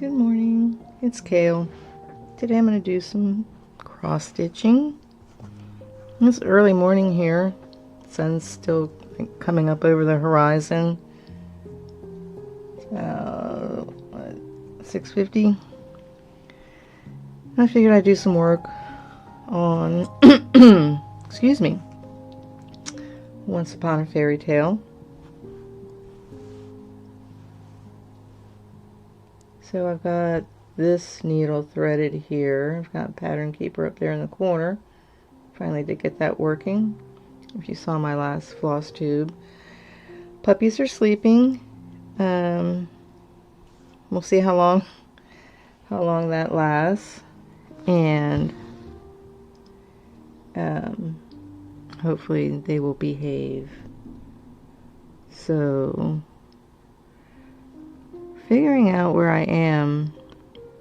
Good morning, it's Kale. Today I'm going to do some cross stitching. It's early morning here. Sun's still coming up over the horizon. 6:50. I figured I'd do some work on excuse me, Once Upon a Fairy Tale. So I've got this needle threaded here. I've got a pattern keeper up there in the corner. Finally did get that working. If you saw my last floss tube. Puppies are sleeping. We'll see how long that lasts, and hopefully they will behave. So figuring out where I am,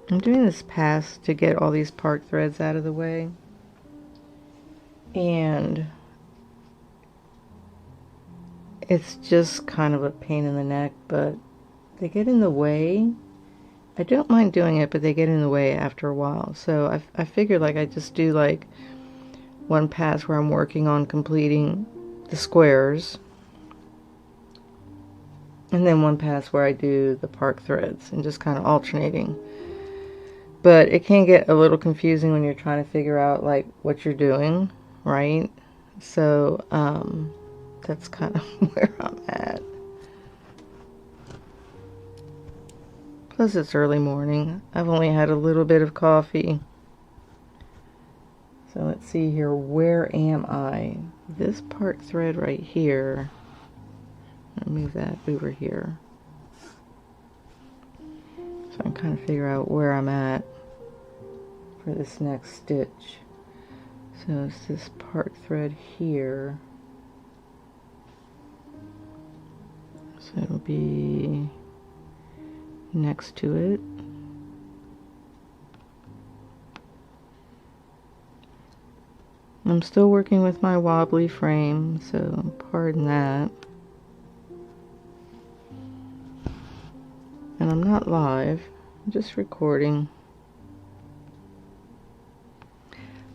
I'm doing this pass to get all these park threads out of the way, and it's just kind of a pain in the neck, but they get in the way. I don't mind doing it, but they get in the way after a while. So I figured like I just do like one pass where I'm working on completing the squares, and then one pass where I do the park threads, and just kind of alternating. But it can get a little confusing when you're trying to figure out like what you're doing, right? So that's kind of where I'm at. Plus it's early morning. I've only had a little bit of coffee. So let's see here, where am I? This park thread right here. I'll move that over here. So I can kind of figure out where I'm at for this next stitch. So it's this park thread here. So it'll be next to it. I'm still working with my wobbly frame, so pardon that. And I'm not live, I'm just recording.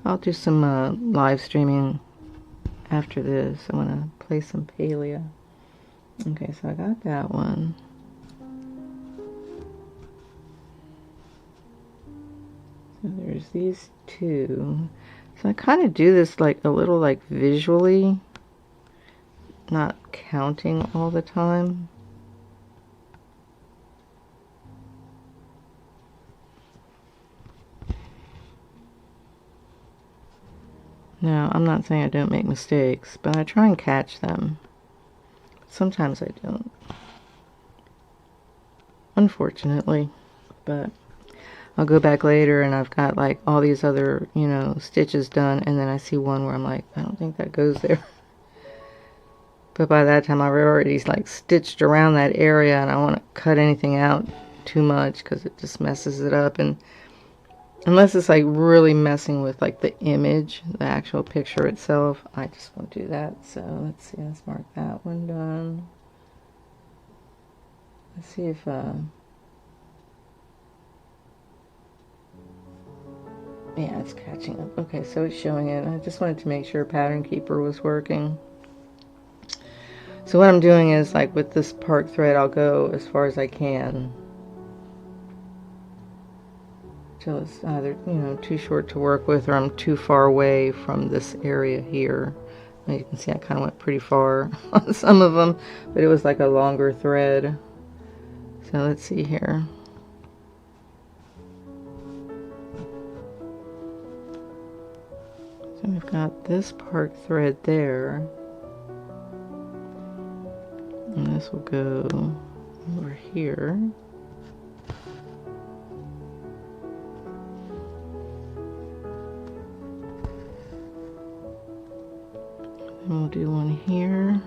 I'll do some live streaming after this. I want to play some Caileadair. Okay, so I got that one. So there's these two. So I kind of do this like a little like visually, not counting all the time. Now, I'm not saying I don't make mistakes, but I try and catch them. Sometimes I don't, unfortunately, but I'll go back later and I've got like all these other, you know, stitches done, and then I see one where I'm like, I don't think that goes there. But by that time I've already like stitched around that area, and I want to cut anything out too much because it just messes it up. And unless it's like really messing with like the image, the actual picture itself, I just won't do that. So let's see, let's mark that one done. Let's see if yeah, it's catching up. Okay, so it's showing it. I just wanted to make sure Pattern Keeper was working. So what I'm doing is, like with this park thread, I'll go as far as I can till it's either, you know, too short to work with, or I'm too far away from this area here. And you can see I kind of went pretty far on some of them, but it was like a longer thread. So let's see here. So we've got this park thread there, and this will go over here. And we'll do one here.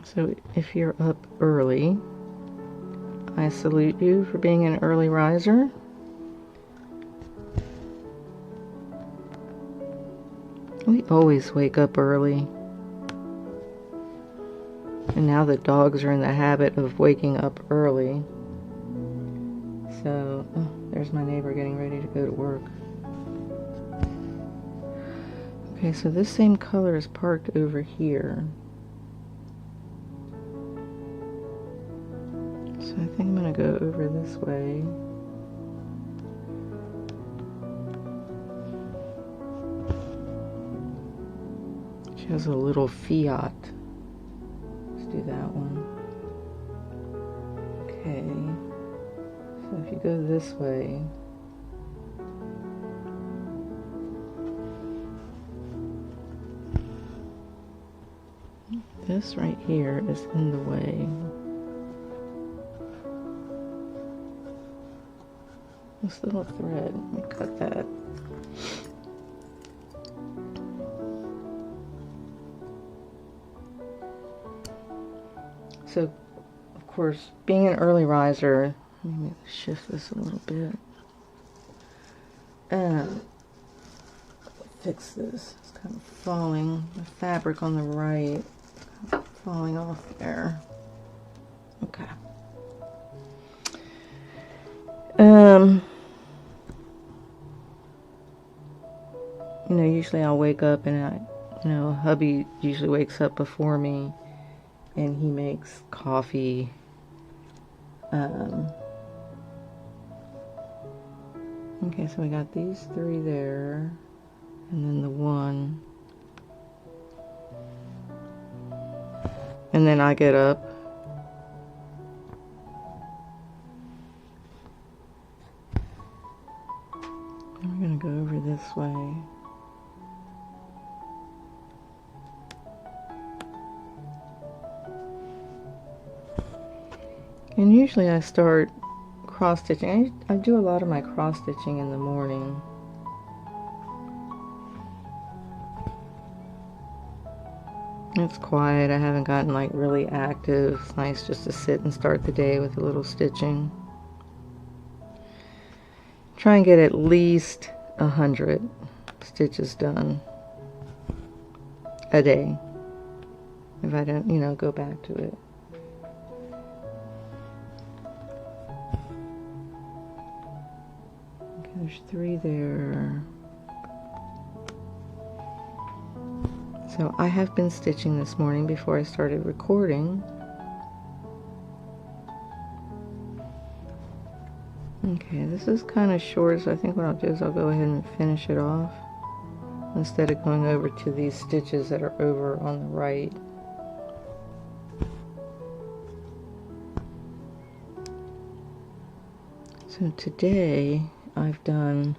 So if you're up early, I salute you for being an early riser. We always wake up early. And now the dogs are in the habit of waking up early. So, oh, there's my neighbor getting ready to go to work. Okay, so this same color is parked over here. So I think I'm going to go over this way. She has a little Fiat. Let's do that one. Okay. So if you go this way, this right here is in the way. This little thread, let me cut that. So, of course, being an early riser, let me shift this a little bit. Fix this. It's kind of falling. The fabric on the right, falling off there. Okay. You know, usually I'll wake up and hubby usually wakes up before me. And he makes coffee. Okay, so we got these 3 there, and then the 1. And then I get up. And we're gonna go over this way. And usually I start cross-stitching. I do a lot of my cross-stitching in the morning. It's quiet. I haven't gotten like really active. It's nice just to sit and start the day with a little stitching. Try and get at least 100 stitches done a day. If I don't, go back to it. There's 3 there. So I have been stitching this morning before I started recording. Okay, this is kind of short, so I think what I'll do is I'll go ahead and finish it off instead of going over to these stitches that are over on the right. So today I've done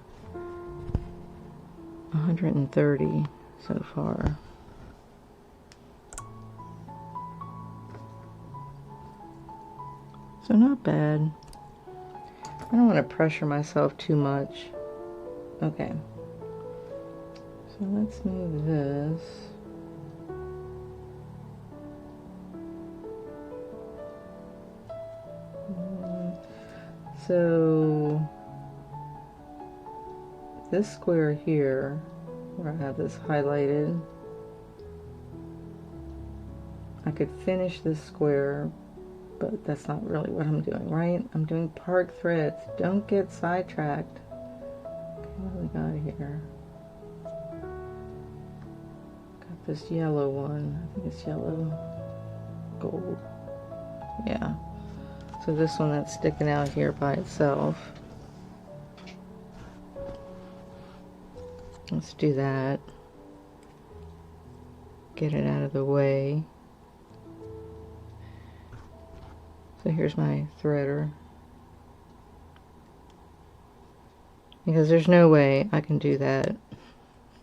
130 so far. So not bad. I don't want to pressure myself too much. Okay. So let's move this. So this square here, where I have this highlighted, I could finish this square, but that's not really what I'm doing, right? I'm doing park threads. Don't get sidetracked. Okay, what do we got here? Got this yellow one. I think it's yellow gold. Yeah. So this one that's sticking out here by itself. Let's do that. Get it out of the way. So here's my threader. Because there's no way I can do that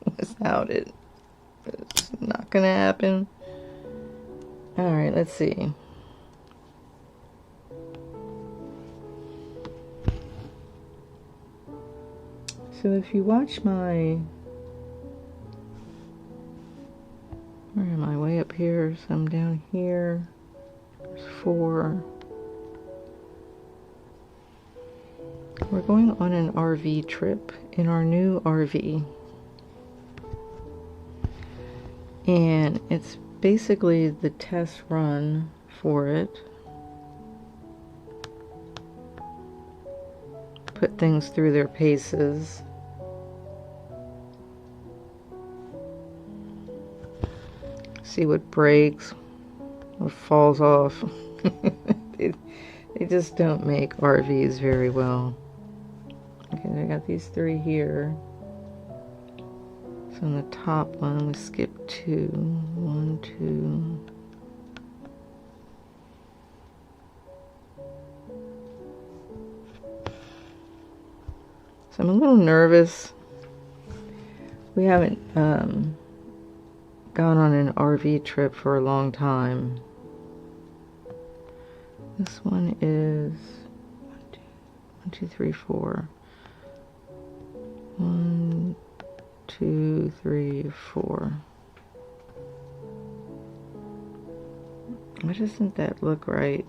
without it. It's not gonna happen. Alright, let's see. So if you watch my, where am I? Way up here, so I'm down here. There's 4. We're going on an RV trip in our new RV. And it's basically the test run for it. Put things through their paces. See what breaks, what falls off. They just don't make RVs very well. Okay, I got these three here. So on the top one, we skip 2. 1, 2. So I'm a little nervous. We haven't gone on an RV trip for a long time. This one is 1, 2, 3, 4. 1, 2, 3, 4. Why doesn't that look right?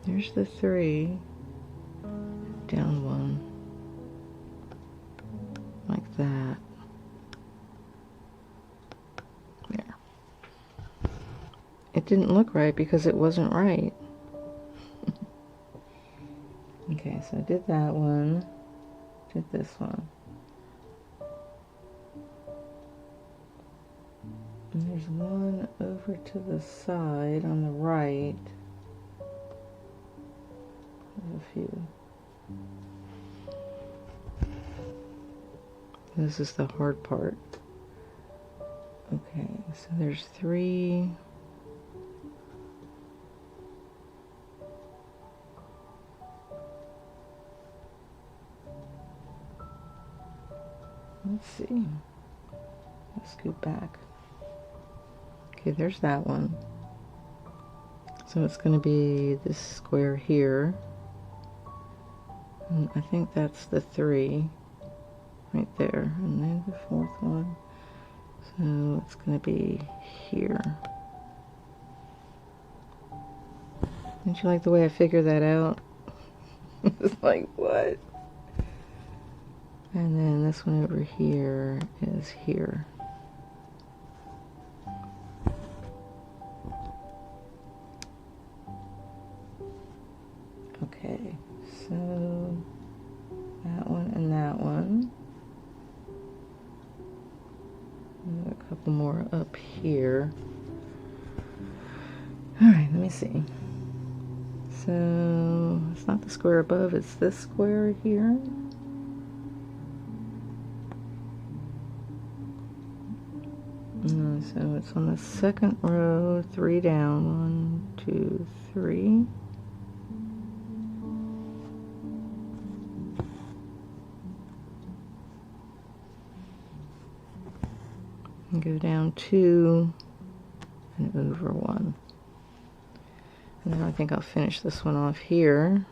There's the 3. Down 1. Like that. There. It didn't look right because it wasn't right. Okay, so I did that one. Did this one. And there's one over to the side on the right. There's a few. This is the hard part. Okay, so there's 3. Let's see. Let's scoot back. Okay, there's that one. So it's going to be this square here. And I think that's the 3 right there. And then the 4th one. So it's going to be here. Didn't you like the way I figured that out? It's like, what? And then this one over here is here. Okay, so that one and that one. And a couple more up here. Alright, let me see. So it's not the square above, it's this square here. So it's on the second row, 3 down, 1, 2, 3. And go down 2 and over 1. And then I think I'll finish this one off here.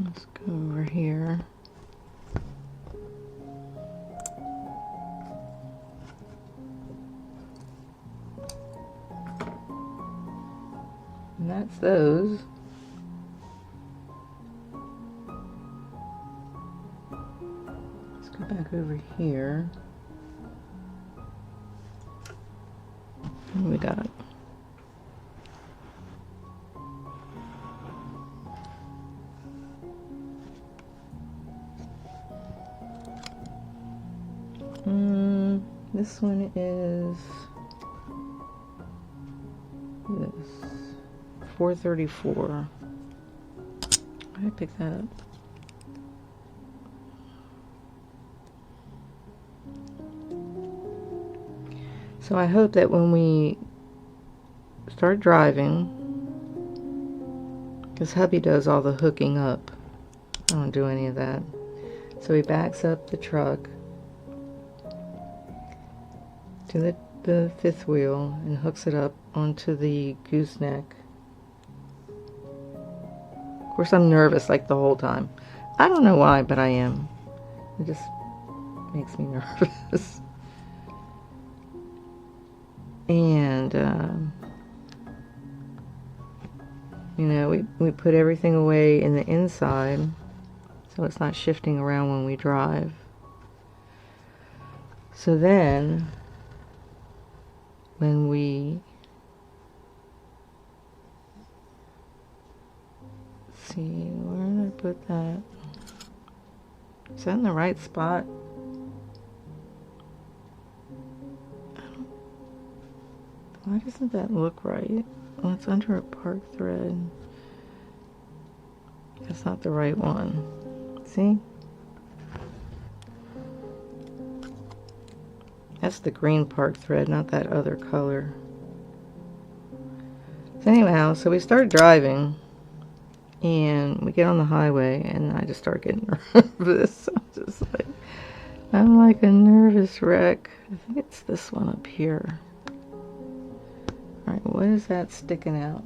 Let's go over here. And that's those. Let's go back over here. What do we got? This one is this 434. How did I pick that up? So I hope that when we start driving, because hubby does all the hooking up, I don't do any of that. So he backs up the truck to the 5th wheel and hooks it up onto the gooseneck course, I'm nervous like the whole time. I don't know why, but I am. It just makes me nervous. And, you know, we put everything away in the inside so it's not shifting around when we drive. So then, when we see, where did I put that? Is that in the right spot? Why doesn't that look right? Well, it's under a park thread. That's not the right one. See? That's the green park thread, not that other color. So anyhow, so we start driving, and we get on the highway, and I just start getting nervous. I'm like a nervous wreck. I think it's this one up here. Alright, what is that sticking out?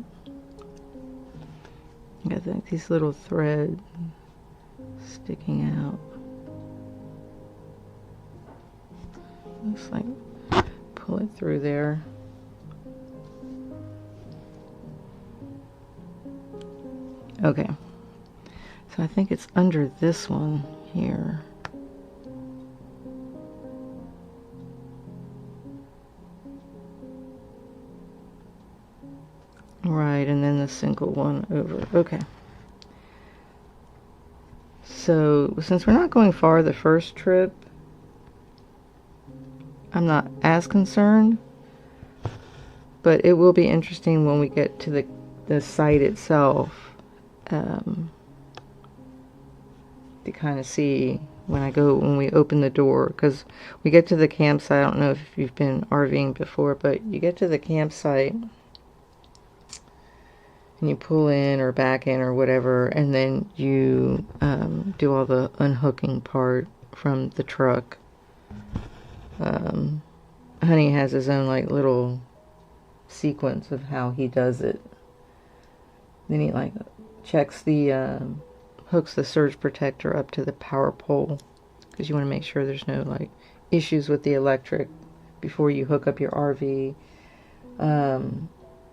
I got these little threads sticking out. Looks like pull it through there. Okay, so I think it's under this one here. Right, and then the single one over. Okay. So, since we're not going far the first trip, I'm not as concerned, but it will be interesting when we get to the site itself, to kind of see when we open the door, because we get to the campsite. I don't know if you've been RVing before, but you get to the campsite and you pull in or back in or whatever, and then you do all the unhooking part from the truck. Honey has his own like little sequence of how he does it. Then he like checks the hooks the surge protector up to the power pole, because you want to make sure there's no like issues with the electric before you hook up your RV.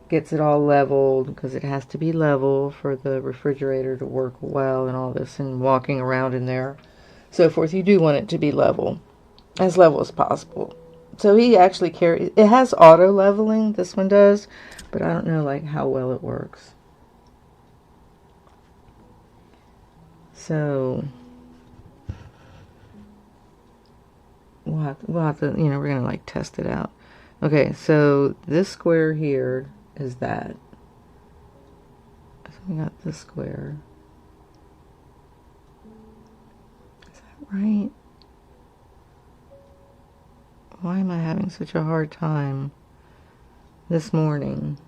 Gets it all leveled, because it has to be level for the refrigerator to work well and all this, and walking around in there, so forth. You do want it to be level as possible. So he actually carries, it has auto leveling, this one does, but I don't know like how well it works. So we'll have to, you know, we're gonna like test it out. Okay, so this square here is that. So we got this square. Is that right? Why am I having such a hard time this morning?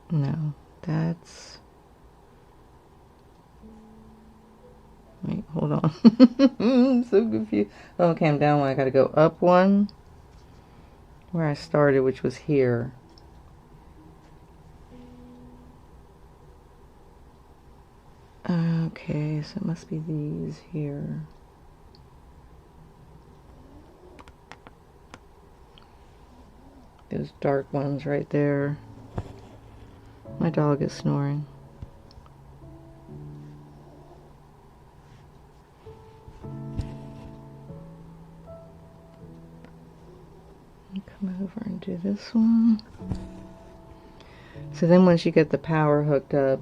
No, that's... Wait, hold on. I'm so confused. Okay, I'm down one. I gotta go up one, where I started, which was here. Okay, so it must be these here. Those dark ones right there. My dog is snoring. Come over and do this one. So then once you get the power hooked up,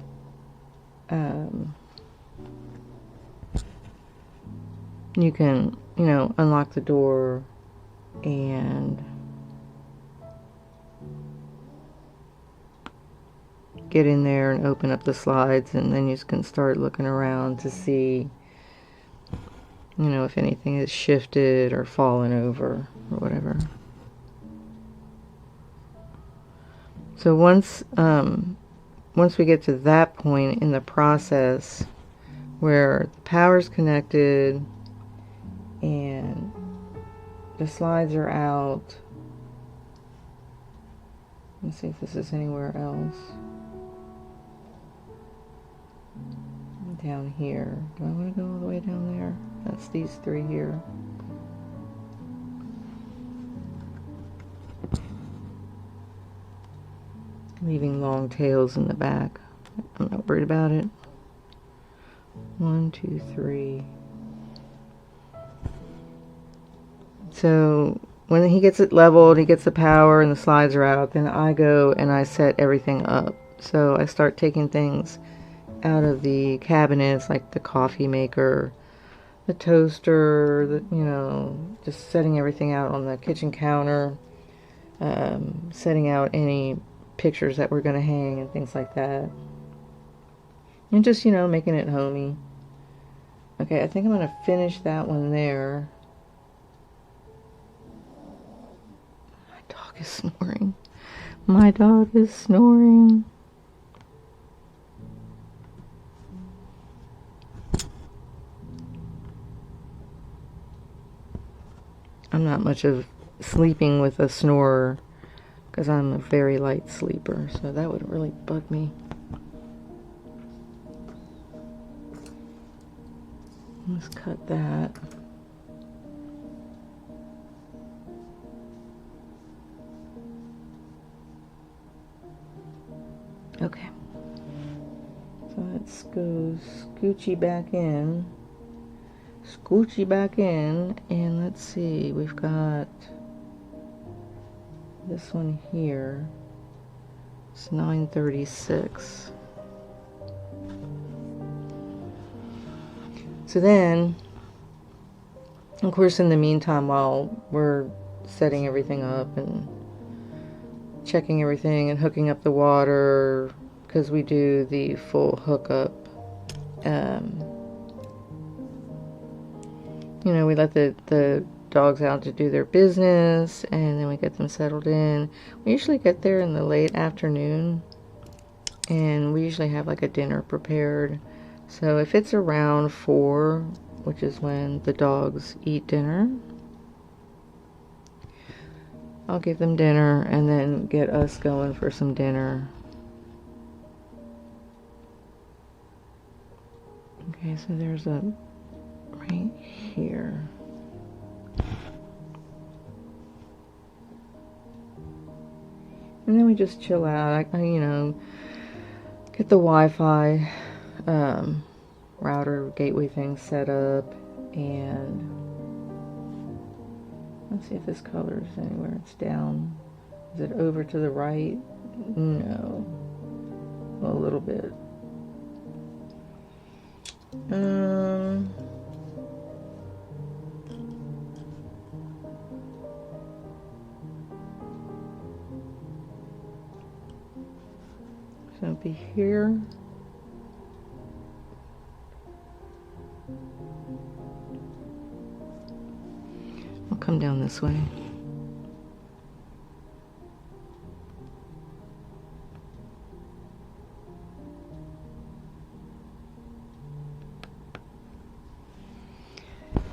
you can, you know, unlock the door and get in there and open up the slides, and then you can start looking around to see, you know, if anything is shifted or fallen over or whatever. So once we get to that point in the process where the power's connected and the slides are out, let's see if this is anywhere else. down here. Do I want to go all the way down there? That's these three here. Leaving long tails in the back. I'm not worried about it. 1, 2, 3. So when he gets it leveled, he gets the power and the slides are out, then I go and I set everything up. So I start taking things out of the cabinets, like the coffee maker, the toaster, you know, just setting everything out on the kitchen counter, setting out any pictures that we're going to hang and things like that. And just, you know, making it homey. Okay, I think I'm going to finish that one there. My dog is snoring. My dog is snoring. I'm not much of sleeping with a snorer because I'm a very light sleeper, so that would really bug me. Let's cut that. Okay. So let's go scoochy back in. Scoochy back in, and let's see, we've got this one here. It's 9:36. So then, of course, in the meantime, while we're setting everything up and checking everything and hooking up the water, because we do the full hookup, you know, we let the dogs out to do their business, and then we get them settled in. We usually get there in the late afternoon, and we usually have like a dinner prepared. So if it's around 4, which is when the dogs eat dinner, I'll give them dinner and then get us going for some dinner. Okay, so there's a right here. And then we just chill out. I you know, get the Wi-Fi router gateway thing set up, and let's see if this color is anywhere. It's down. Is it over to the right? No. Well, a little bit. So it'll be here. I'll come down this way.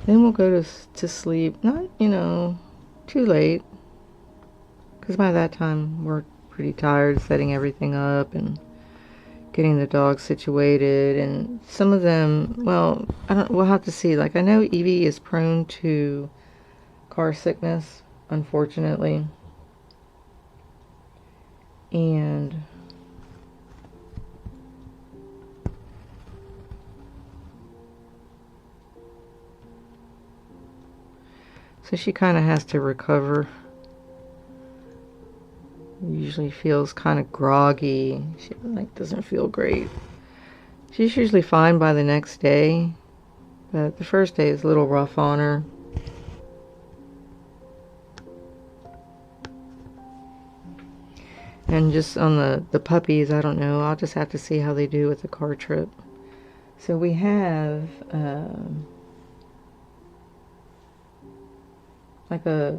Then we'll go to sleep. Not, you know, too late, because by that time we're pretty tired setting everything up and getting the dogs situated. And some of them, well, we'll have to see. Like, I know Evie is prone to car sickness, unfortunately, and so she kind of has to recover. Usually feels kind of groggy. She like doesn't feel great. She's usually fine by the next day, but the first day is a little rough on her. And just on the puppies, I don't know. I'll just have to see how they do with the car trip. So we have like a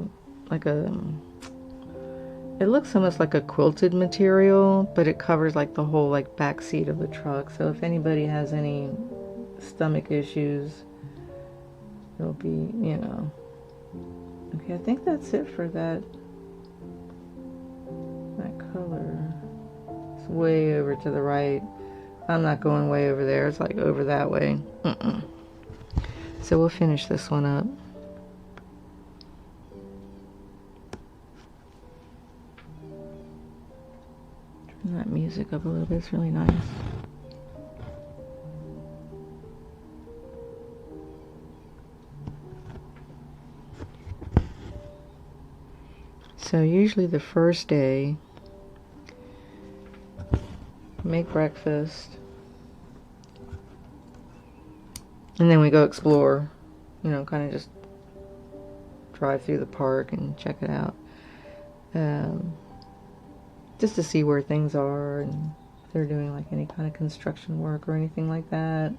it looks almost like a quilted material, but it covers like the whole like back seat of the truck. So if anybody has any stomach issues, it'll be, you know. Okay, I think that's it for that color. It's way over to the right. I'm not going way over there. It's like over that way. So we'll finish this one up. Turn that music up a little bit. It's really nice. So usually the first day, make breakfast, and then we go explore, you know, kind of just drive through the park and check it out, just to see where things are and if they're doing like any kind of construction work or anything like that.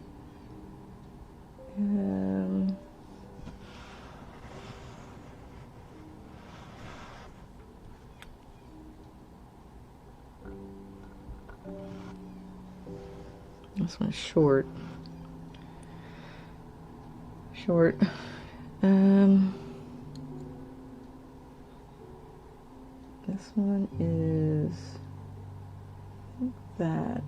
This one's short. This one is that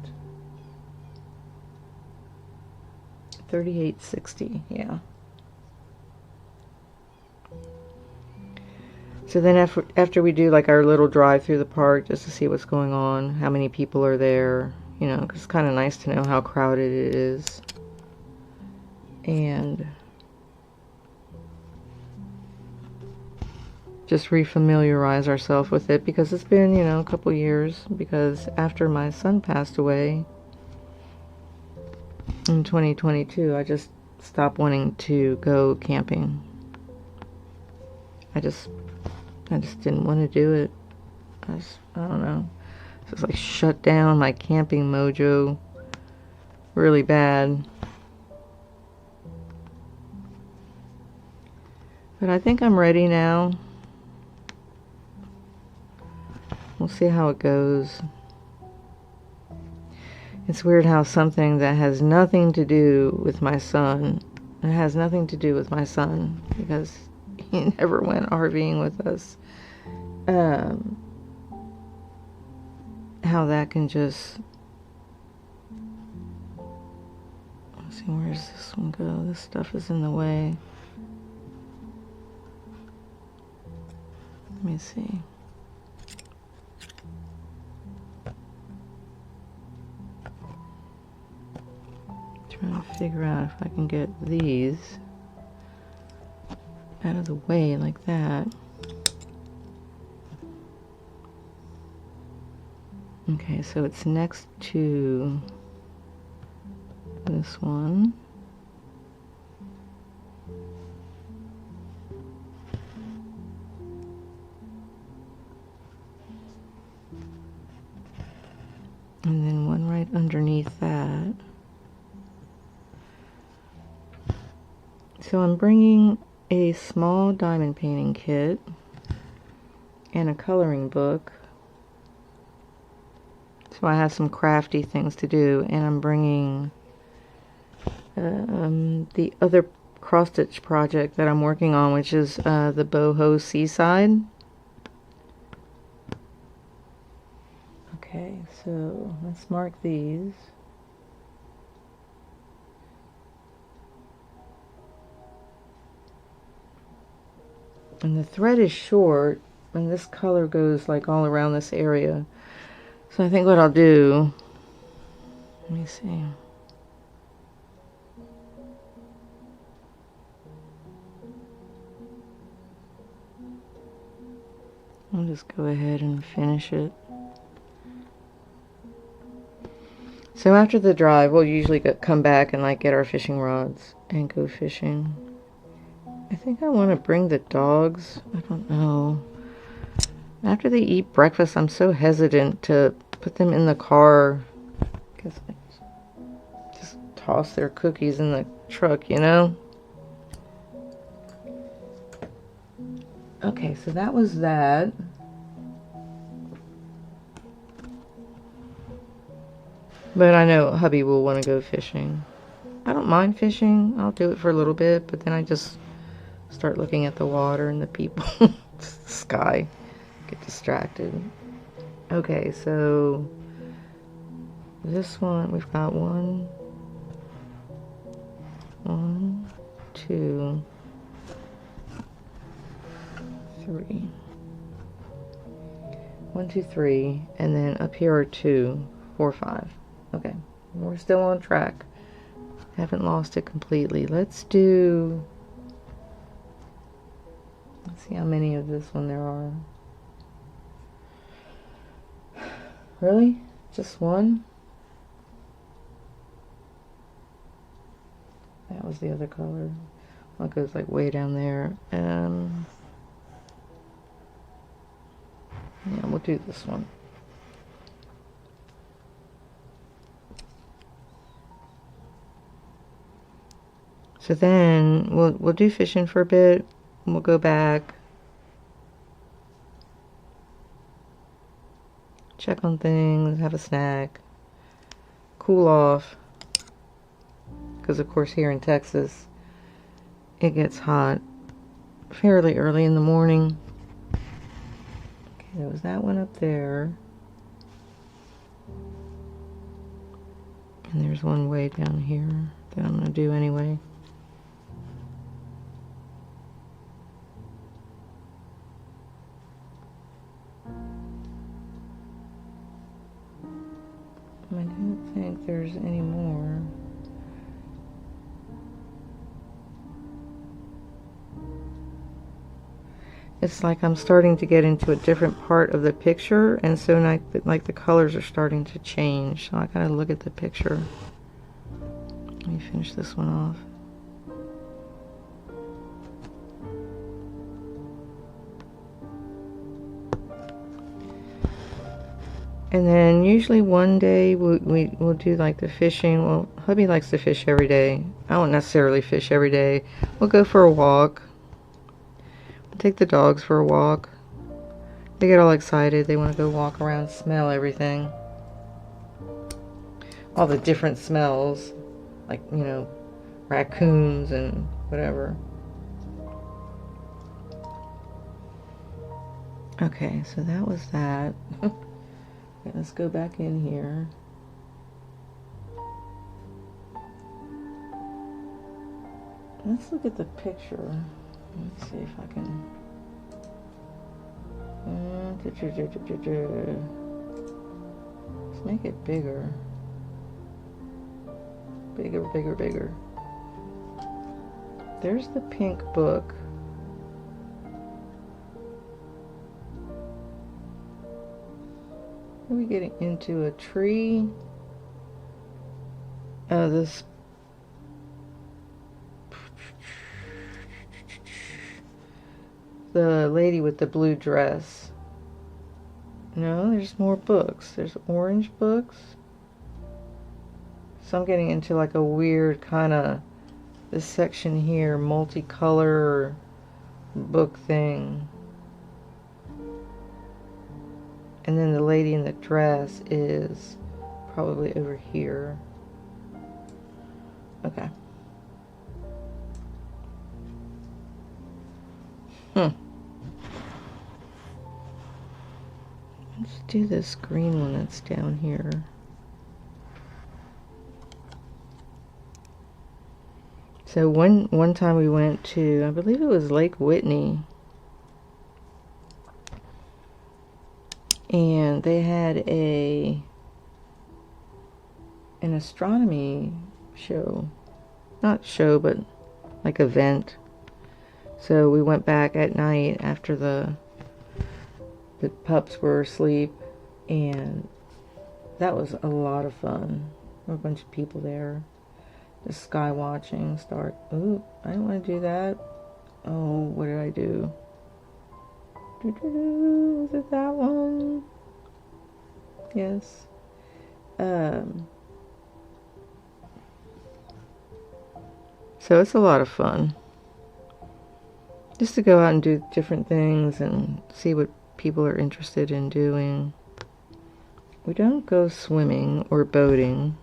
3860, yeah. So then after we do like our little drive through the park just to see what's going on, how many people are there, you know, 'cause it's kind of nice to know how crowded it is. And just refamiliarize ourselves with it, because it's been, you know, a couple years, because after my son passed away in 2022, I just stopped wanting to go camping. I just didn't want to do it. I don't know. Just like shut down my camping mojo really bad. But I think I'm ready now. We'll see how it goes. It's weird how something that has nothing to do with my son, it has nothing to do with my son because he never went RVing with us, how that can just, let's see, where does this one go? This stuff is in the way. Let me see. Trying to figure out if I can get these out of the way like that. Okay, so it's next to this one. And then one right underneath that. So I'm bringing a small diamond painting kit and a coloring book. So I have some crafty things to do, and I'm bringing the other cross-stitch project that I'm working on, which is the boho seaside. Okay, so let's mark these. And the thread is short, and this color goes like all around this area. So I think what I'll do, let me see. I'll just go ahead and finish it. So after the drive, we'll usually come back and like get our fishing rods and go fishing. I think I want to bring the dogs. I don't know. After they eat breakfast, I'm so hesitant to put them in the car because I just toss their cookies in the truck, you know? Okay, so that was that. But I know hubby will want to go fishing. I don't mind fishing. I'll do it for a little bit, but then I just start looking at the water and the people, the sky, get distracted. Okay, so This one, we've got 1, 2, 3. 1, 2, 3, and then up here are 2, 4, 5. Okay, we're still on track. Haven't lost it completely. Let's see how many of this one there are. Really? Just one? That was the other color. Well, it goes like way down there. Yeah, we'll do this one. So then we'll do fishing for a bit. We'll go back, check on things, have a snack, cool off. Because of course here in Texas, it gets hot fairly early in the morning. Okay, there was that one up there. And there's one way down here that I'm going to do anyway. I don't think there's any more. It's like I'm starting to get into a different part of the picture, and so like the colors are starting to change. So I gotta look at the picture. Let me finish this one off. And then usually one day we'll do like the fishing. Well, hubby likes to fish every day. I don't necessarily fish every day. We'll go for a walk. We'll take the dogs for a walk. They get all excited. They want to go walk around, smell everything. All the different smells. Like, you know, raccoons and whatever. Okay, so that was that. Okay, let's go back in here. Let's look at the picture. Let's see if I can. Let's make it bigger. Bigger, bigger, bigger. There's the pink book. Are we getting into a tree? Oh, this. The lady with the blue dress. No, there's more books. There's orange books. So I'm getting into like a weird kind of, this section here, multicolor book thing. And then the lady in the dress is probably over here. Okay. Let's do this green one that's down here. So one time we went to, I believe it was Lake Whitney. And they had an astronomy show. Not show, but like event. So we went back at night after the pups were asleep, and that was a lot of fun. There were a bunch of people there. Just sky watching, ooh, I didn't want to do that. Oh, what did I do? Was it that one? Yes. So it's a lot of fun. Just to go out and do different things and see what people are interested in doing. We don't go swimming or boating.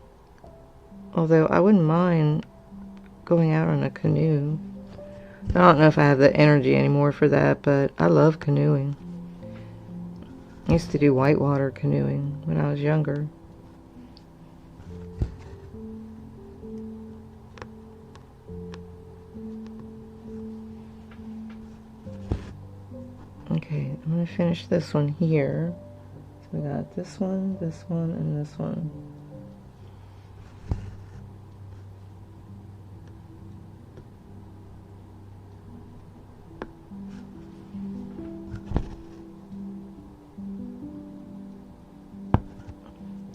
Although I wouldn't mind going out on a canoe. I don't know if I have the energy anymore for that, but I love canoeing. I used to do whitewater canoeing when I was younger. finish this one here. So we got this one, and this one.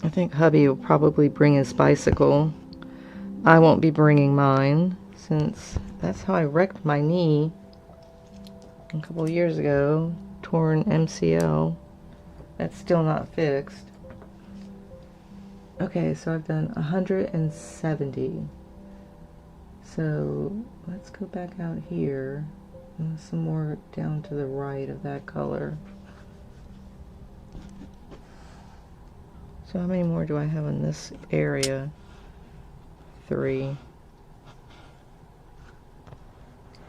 I think hubby will probably bring his bicycle. I won't be bringing mine, since that's how I wrecked my knee a couple of years ago. Torn MCL. That's still not fixed. Okay, so I've done 170. So let's go back out here. And some more down to the right of that color. So how many more do I have in this area? 3.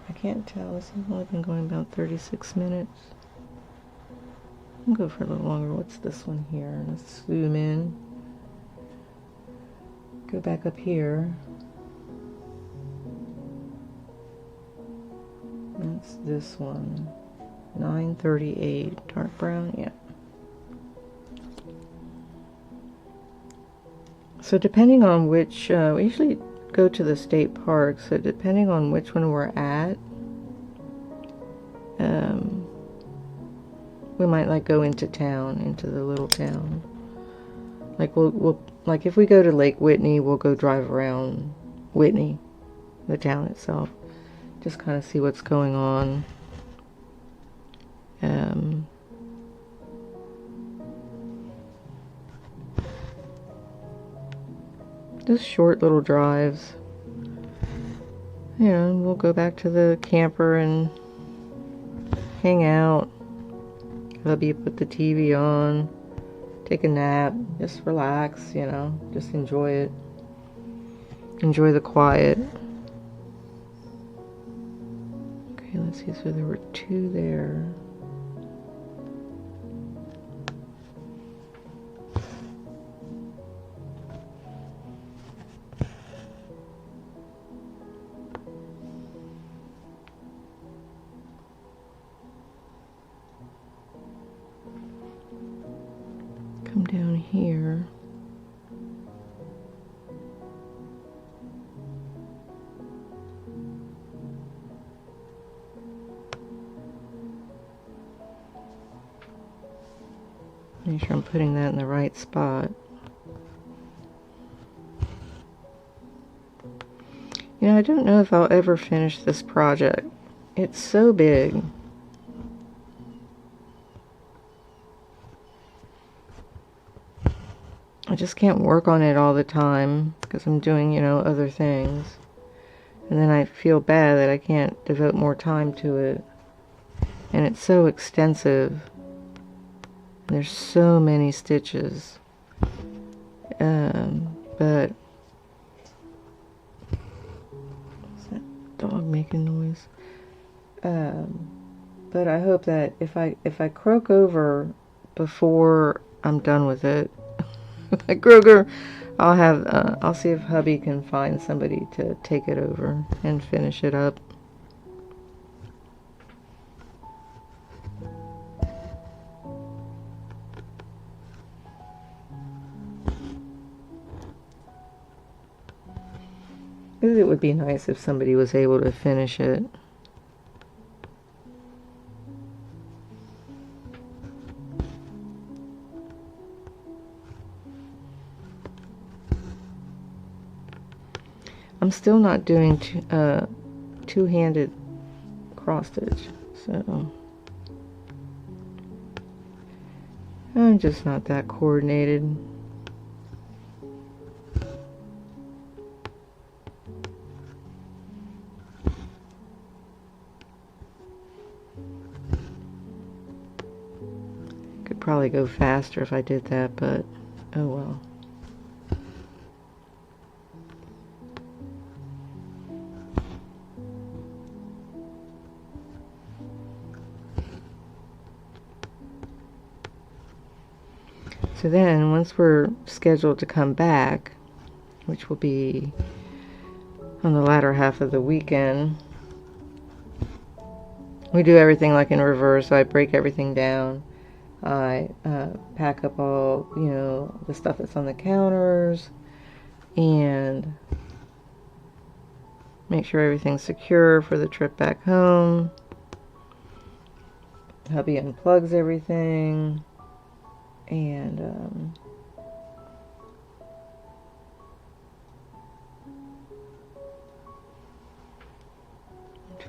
I can't tell. This has only been going about 36 minutes. I'll go for a little longer. What's this one here? Let's zoom in. Go back up here. That's this one. 938. Dark brown, yeah. So depending on which, we usually go to the state park, so depending on which one we're at, we might like go into town, into the little town. Like we'll like if we go to Lake Whitney, we'll go drive around Whitney, the town itself, just kind of see what's going on. Just short little drives. Yeah, and we'll go back to the camper and hang out. Hubby put the TV on, take a nap, just relax, you know, just enjoy it. Enjoy the quiet. Okay, let's see, so there were 2 there. Come down here. Make sure I'm putting that in the right spot. You know, I don't know if I'll ever finish this project. It's so big. I just can't work on it all the time because I'm doing, you know, other things. And then I feel bad that I can't devote more time to it. And it's so extensive. There's so many stitches. But what's that dog making noise? But I hope that if I croak over before I'm done with it, if I croak over, I'll see if hubby can find somebody to take it over and finish it up. It would be nice if somebody was able to finish it. I'm still not doing two-handed cross stitch, so I'm just not that coordinated. Could probably go faster if I did that, but oh well. So then, once we're scheduled to come back, which will be on the latter half of the weekend, we do everything like in reverse. So I break everything down. I pack up all, you know, the stuff that's on the counters and make sure everything's secure for the trip back home. Hubby unplugs everything and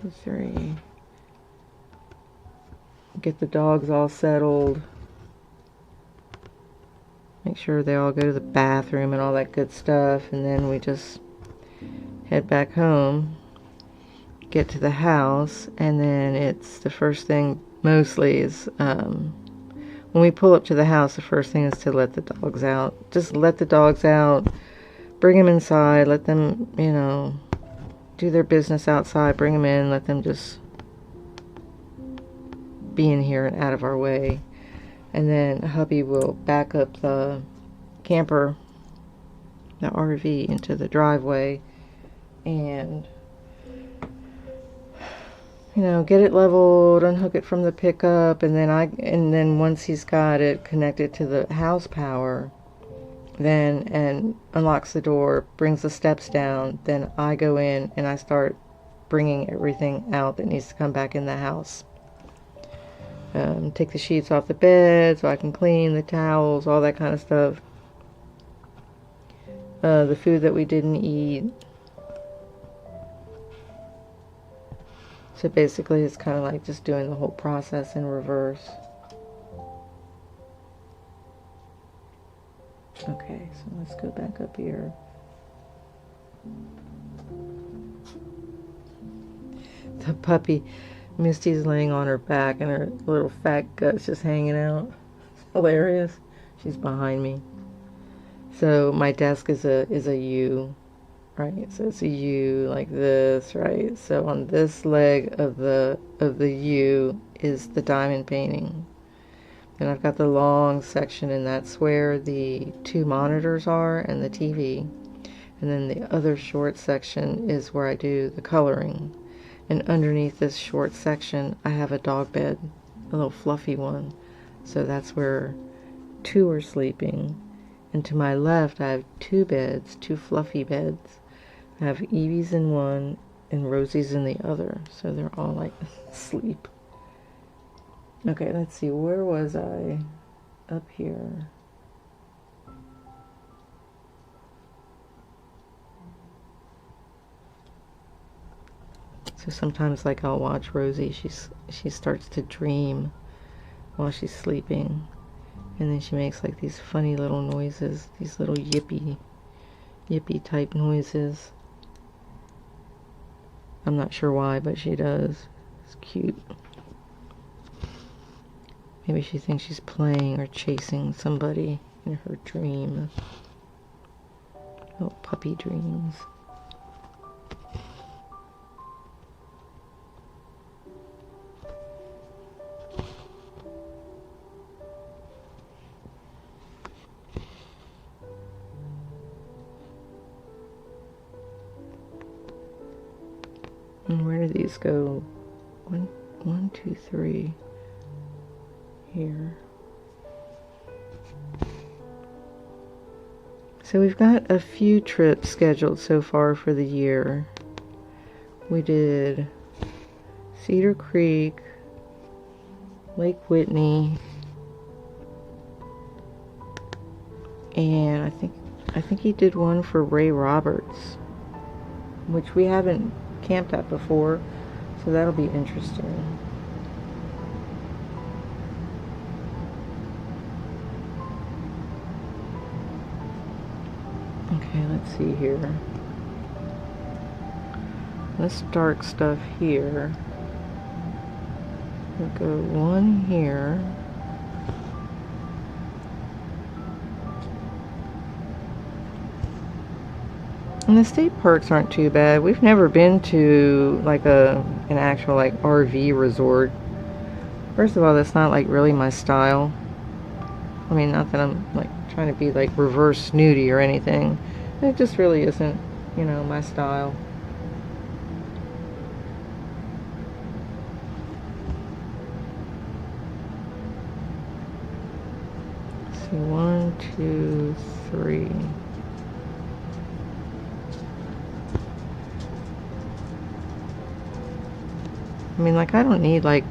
2, 3. Get the dogs all settled. Make sure they all go to the bathroom and all that good stuff, and then we just head back home, get to the house, and then it's the first thing mostly is when we pull up to the house, the first thing is to let the dogs out. Just let the dogs out, bring them inside, let them, you know, do their business outside, bring them in, let them just be in here and out of our way. And then hubby will back up the camper, the RV, into the driveway and, you know, get it leveled, unhook it from the pickup, and then once he's got it connected to the house power, then and unlocks the door, brings the steps down, then I go in and I start bringing everything out that needs to come back in the house. Take the sheets off the bed so I can clean the towels, all that kind of stuff. The food that we didn't eat. So basically it's kind of like just doing the whole process in reverse. Okay, so let's go back up here. The puppy, Misty's laying on her back and her little fat gut's just hanging out. It's hilarious. She's behind me. So my desk is a U, right? So it's a U like this, right? So on this leg of the U is the diamond painting. And I've got the long section, and that's where the 2 monitors are and the TV. And then the other short section is where I do the coloring. And underneath this short section, I have a dog bed, a little fluffy one. So that's where 2 are sleeping. And to my left, I have 2 beds, 2 fluffy beds. I have Evie's in one and Rosie's in the other. So they're all like asleep. Okay, let's see, where was I? Up here. So sometimes, like, I'll watch Rosie, she starts to dream while she's sleeping. And then she makes like these funny little noises, these little yippy type noises. I'm not sure why, but she does. It's cute. Maybe she thinks she's playing or chasing somebody in her dream. Little puppy dreams. And where do these go? One, 2, 3. Here. So we've got a few trips scheduled so far for the year. We did Cedar Creek, Lake Whitney, and I think he did one for Ray Roberts, which we haven't camped at before, so that'll be interesting. Okay, let's see here. This dark stuff here. We'll go 1 here. And the state parks aren't too bad. We've never been to like an actual like RV resort. First of all, that's not like really my style. I mean, not that I'm like trying to be like reverse snooty or anything. It just really isn't, you know, my style. see, 1, 2, 3. I mean, like, I don't need, like,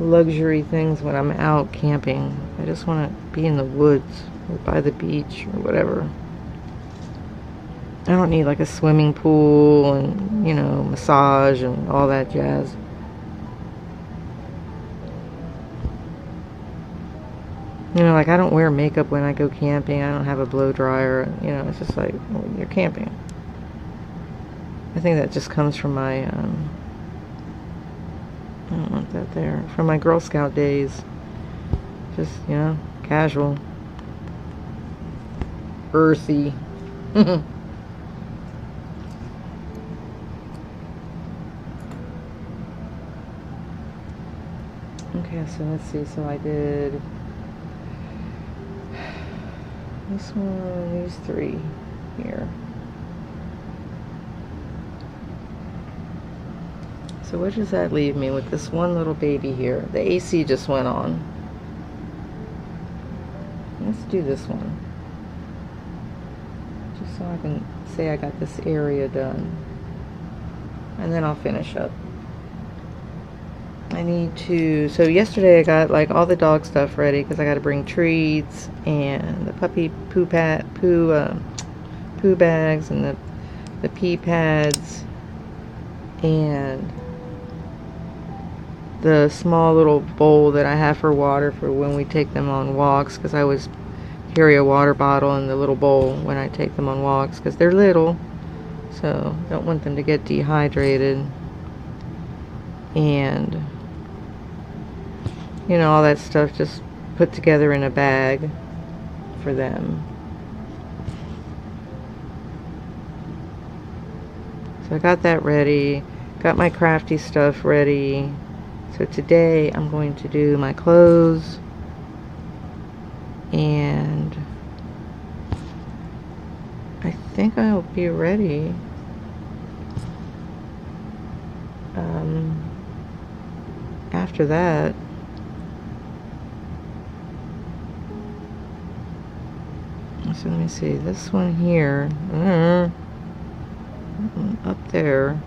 luxury things when I'm out camping. I just want to be in the woods or by the beach or whatever. I don't need, like, a swimming pool and, you know, massage and all that jazz. You know, like, I don't wear makeup when I go camping. I don't have a blow dryer. You know, it's just like, well, you're camping. I think that just comes from my, I don't want that there. From my Girl Scout days. Just, you know, casual. Earthy. Okay, so let's see. So I did this one, these 3 here. So what does that leave me with this one little baby here? The AC just went on. Let's do this one. Just so I can say I got this area done. And then I'll finish up. I need to, so yesterday I got like all the dog stuff ready because I got to bring treats and the puppy poo bags and the pee pads and the small little bowl that I have for water for when we take them on walks, because I always carry a water bottle in the little bowl when I take them on walks because they're little, so don't want them to get dehydrated. And you know, all that stuff just put together in a bag for them. So I got that ready, got my crafty stuff ready. So today I'm going to do my clothes, and I think I'll be ready after that. So let me see, this one here, up there,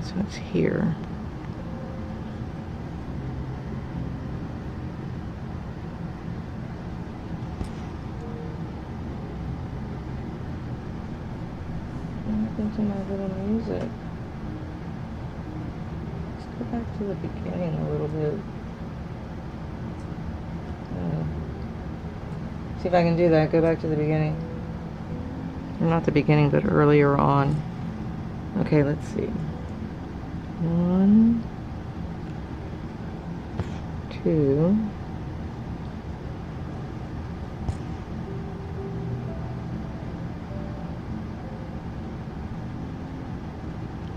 so it's here. What happened to my little music? Let's go back to the beginning a little bit. See if I can do that. Go back to the beginning. Or not the beginning, but earlier on. Okay, let's see. 1, 2.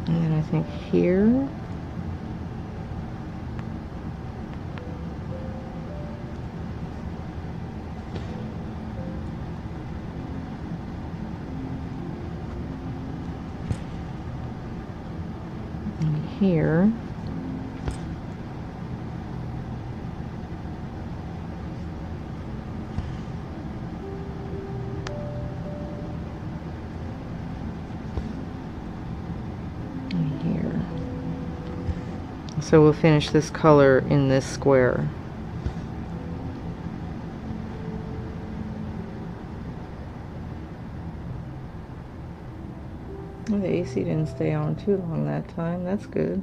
And then I think here. Here. And here. So we'll finish this color in this square. Well, the AC didn't stay on too long that time. That's good.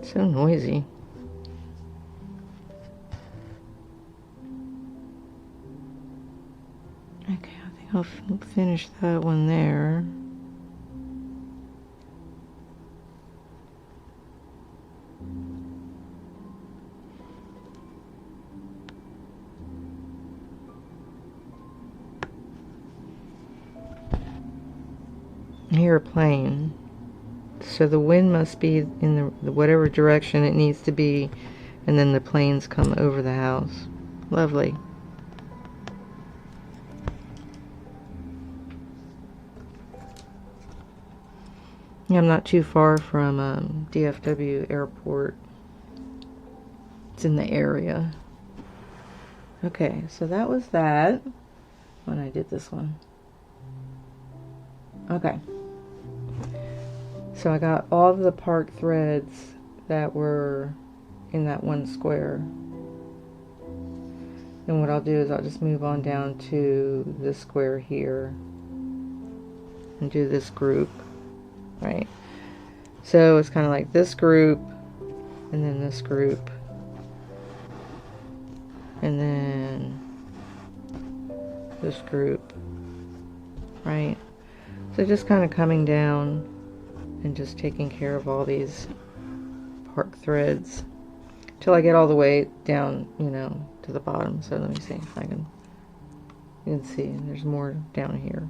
So noisy. Okay, I think I'll finish that one there. Here, plane. So the wind must be in the whatever direction it needs to be, and then the planes come over the house. Lovely. Yeah, I'm not too far from DFW airport. It's in the area. Okay, so that was that when I did this one. Okay. So I got all of the park threads that were in that one square. And what I'll do is I'll just move on down to this square here and do this group, right? So it's kind of like this group and then this group and then this group, right? So just kind of coming down and just taking care of all these park threads till I get all the way down, you know, to the bottom. So let me see if I can, you can see there's more down here.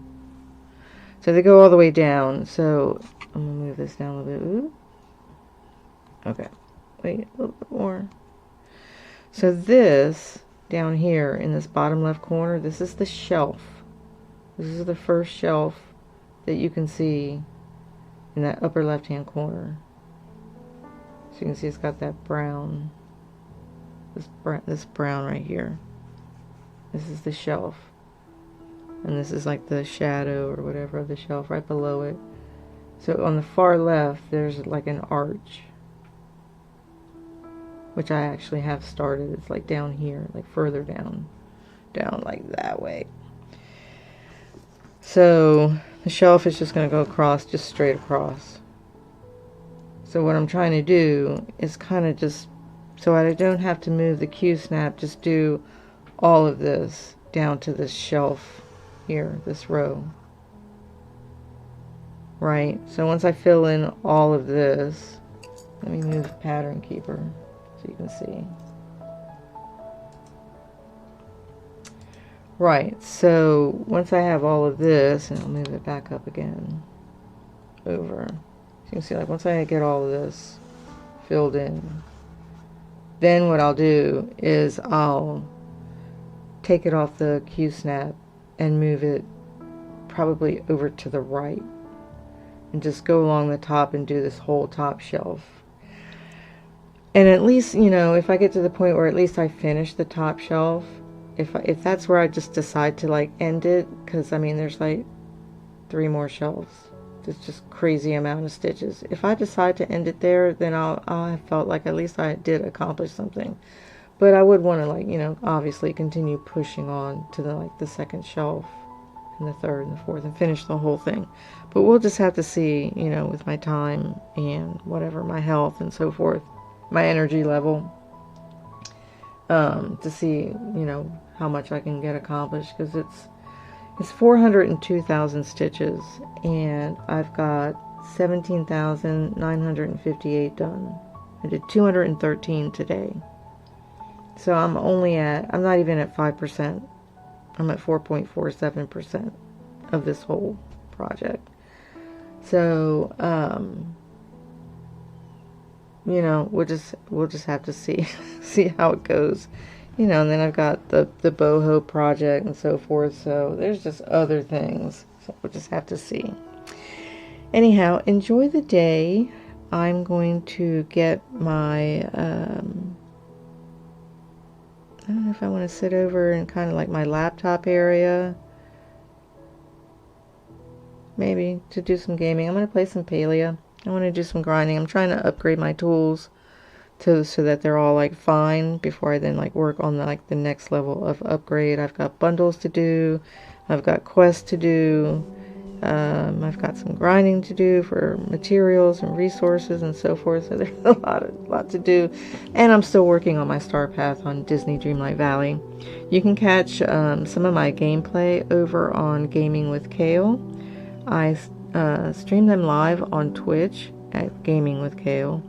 So they go all the way down. So I'm gonna move this down a little bit. Ooh. Okay, wait a little bit more. So this down here in this bottom left corner, this is the shelf. This is the first shelf that you can see in that upper left hand corner. So you can see it's got that brown, this brown right here. This is the shelf. And this is like the shadow or whatever of the shelf right below it. So on the far left, there's like an arch, which I actually have started. It's like down here, like further down like that way. So the shelf is just going to go across, just straight across. So what I'm trying to do is kind of just, so I don't have to move the Q-snap, just do all of this down to this shelf here, this row. Right, so once I fill in all of this, let me move Pattern Keeper so you can see. Right, so once I have all of this, and I'll move it back up again, over. So you can see, like, once I get all of this filled in, then what I'll do is I'll take it off the Q-snap and move it probably over to the right. And just go along the top and do this whole top shelf. And at least, you know, if I get to the point where at least I finish the top shelf, if that's where I just decide to like end it, because I mean there's like 3 more shelves. It's just crazy amount of stitches. If I decide to end it there, then I'll have felt like at least I did accomplish something. But I would want to, like, you know, obviously continue pushing on to the second shelf and the third and the fourth and finish the whole thing. But we'll just have to see, you know, with my time and whatever, my health and so forth, my energy level, to see, you know, how much I can get accomplished, because it's 402,000 stitches and I've got 17,958 done. I did 213 today. So I'm not even at 5%. I'm at 4.47% of this whole project. So, you know, we'll just have to see how it goes. You know, and then I've got the boho project and so forth. So there's just other things. So we'll just have to see. Anyhow, enjoy the day. I'm going to get my, I don't know if I want to sit over in kind of like my laptop area. Maybe to do some gaming. I'm going to play some Palea. I want to do some grinding. I'm trying to upgrade my tools so that they're all like fine before I then like work on the next level of upgrade. I've got bundles to do. I've got quests to do. I've got some grinding to do for materials and resources and so forth. So there's a lot to do. And I'm still working on my star path on Disney Dreamlight Valley. You can catch some of my gameplay over on Gaming with Kale. I stream them live on Twitch at Gaming with Kale,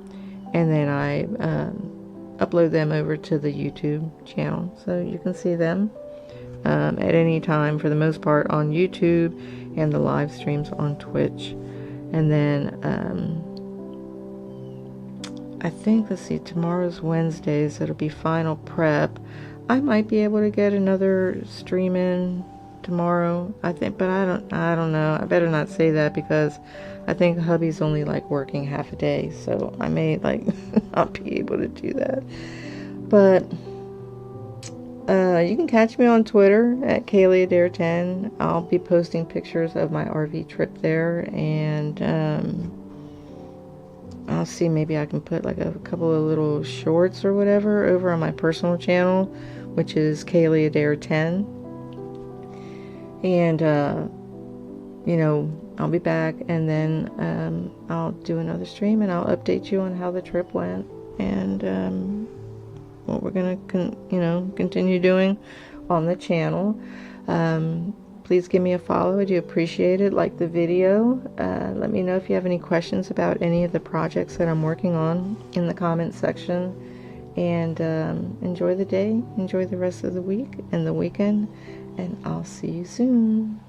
and then I upload them over to the YouTube channel, so you can see them at any time, for the most part, on YouTube, and the live streams on Twitch. And then I think, let's see, tomorrow's Wednesday, so it'll be final prep. I might be able to get another stream in tomorrow, I think, but I don't know. I better not say that because I think hubby's only like working half a day, so I may like not be able to do that. But you can catch me on Twitter at Caileadair 10. I'll be posting pictures of my RV trip there, and I'll see, maybe I can put like a couple of little shorts or whatever over on my personal channel, which is Caileadair 10. And you know, I'll be back, and then I'll do another stream, and I'll update you on how the trip went, and what we're gonna continue doing on the channel. Please give me a follow. I do appreciate it. Like the video. Let me know if you have any questions about any of the projects that I'm working on in the comments section. And enjoy the day. Enjoy the rest of the week and the weekend. And I'll see you soon.